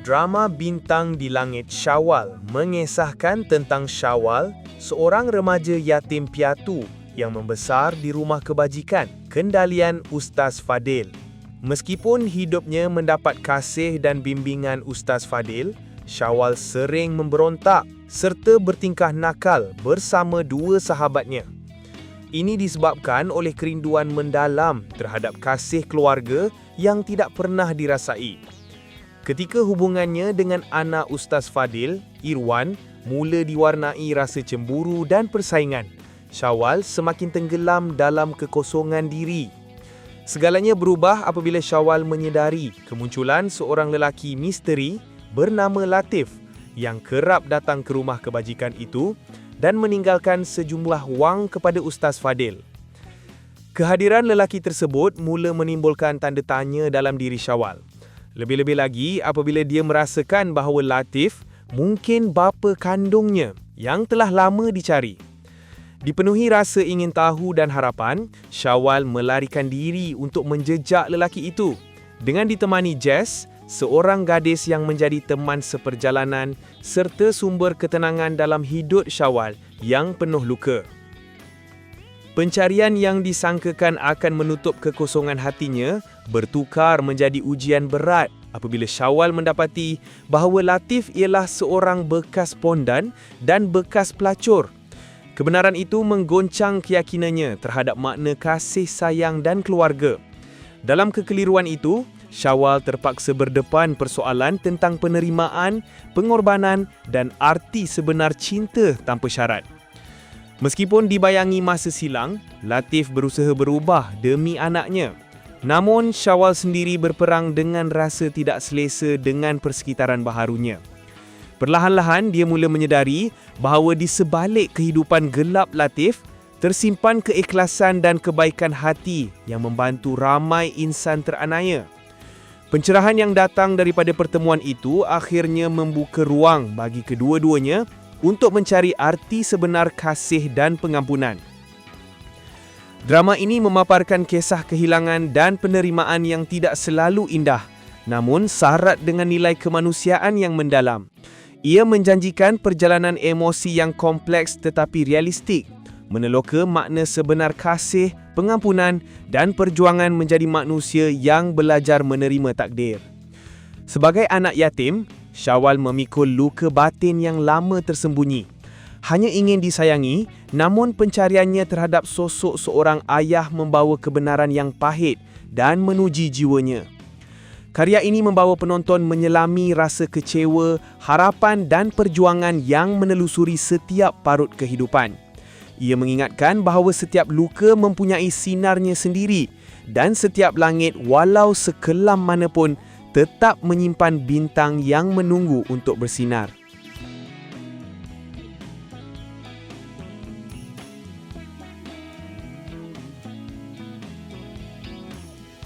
Drama Bintang di Langit Syawal mengisahkan tentang Syawal, seorang remaja yatim piatu yang membesar di rumah kebajikan, kendalian Ustaz Fadil. Meskipun hidupnya mendapat kasih dan bimbingan Ustaz Fadil, Syawal sering memberontak serta bertingkah nakal bersama dua sahabatnya. Ini disebabkan oleh kerinduan mendalam terhadap kasih keluarga yang tidak pernah dirasai. Ketika hubungannya dengan anak Ustaz Fadil, Irwan, mula diwarnai rasa cemburu dan persaingan, Syawal semakin tenggelam dalam kekosongan diri. Segalanya berubah apabila Syawal menyedari kemunculan seorang lelaki misteri bernama Latif yang kerap datang ke rumah kebajikan itu dan meninggalkan sejumlah wang kepada Ustaz Fadil. Kehadiran lelaki tersebut mula menimbulkan tanda tanya dalam diri Syawal. Lebih-lebih lagi apabila dia merasakan bahawa Latif mungkin bapa kandungnya yang telah lama dicari. Dipenuhi rasa ingin tahu dan harapan, Syawal melarikan diri untuk menjejak lelaki itu dengan ditemani Jess, seorang gadis yang menjadi teman seperjalanan serta sumber ketenangan dalam hidup Syawal yang penuh luka. Pencarian yang disangkakan akan menutup kekosongan hatinya bertukar menjadi ujian berat apabila Syawal mendapati bahawa Latif ialah seorang bekas pondan dan bekas pelacur. Kebenaran itu menggoncang keyakinannya terhadap makna kasih sayang dan keluarga. Dalam kekeliruan itu, Syawal terpaksa berdepan persoalan tentang penerimaan, pengorbanan dan arti sebenar cinta tanpa syarat. Meskipun dibayangi masa silang, Latif berusaha berubah demi anaknya. Namun, Syawal sendiri berperang dengan rasa tidak selesa dengan persekitaran baharunya. Perlahan-lahan, dia mula menyedari bahawa di sebalik kehidupan gelap Latif, tersimpan keikhlasan dan kebaikan hati yang membantu ramai insan teranaya. Pencerahan yang datang daripada pertemuan itu akhirnya membuka ruang bagi kedua-duanya untuk mencari arti sebenar kasih dan pengampunan. Drama ini memaparkan kisah kehilangan dan penerimaan yang tidak selalu indah, namun syarat dengan nilai kemanusiaan yang mendalam. Ia menjanjikan perjalanan emosi yang kompleks tetapi realistik, meneloka makna sebenar kasih, pengampunan dan perjuangan menjadi manusia yang belajar menerima takdir. Sebagai anak yatim, Syawal memikul luka batin yang lama tersembunyi. Hanya ingin disayangi, namun pencariannya terhadap sosok seorang ayah membawa kebenaran yang pahit dan menuji jiwanya. Karya ini membawa penonton menyelami rasa kecewa, harapan dan perjuangan yang menelusuri setiap parut kehidupan. Ia mengingatkan bahawa setiap luka mempunyai sinarnya sendiri dan setiap langit walau sekelam manapun tetap menyimpan bintang yang menunggu untuk bersinar.